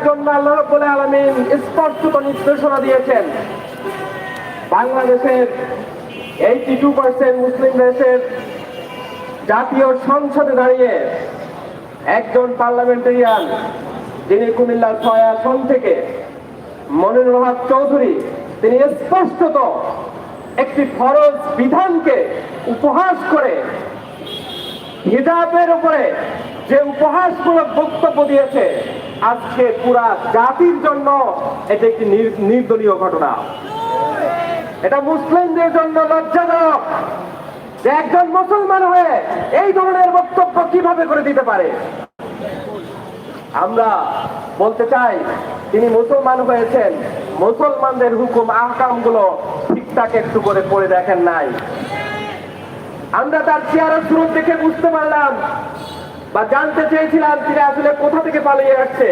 জন্য আল্লাহ রাব্বুল আলামিন স্পষ্ট নির্দেশনা দিয়েছেন। বাংলাদেশের 82% মুসলিম দেশের জাতীয় সংসদে দাঁড়িয়ে একজন পার্লামেন্টারিয়ান, যিনি কুমিল্লা 6 আসন থেকে মনিরুল হক চৌধুরী, তিনি স্পষ্টত একটি ফরজ বিধানকে উপহাস করে হিজাবের উপরে যে উপহাসমূলক বক্তব্য দিয়েছে, আজকে পুরা জাতির জন্য এটি একটি নির্দলীয় ঘটনা। এটা মুসলিমদের জন্য লজ্জাজনক যে একজন মুসলমান হয়ে এই ধরনের বক্তব্য কিভাবে করে দিতে পারে। আমরা বলতে চাই, তিনি মুসলমান হয়েছেন, মুসলমানদের হুকুম আহকাম গুলো ঠিকঠাক একটু করে পড়ে দেখেন নাই। আমরা তার চেহারার সুরত দেখে বুঝতে পারলাম বা জানতে চেয়েছিলাম তিনি আসলে কোথা থেকে পালিয়ে আসছে।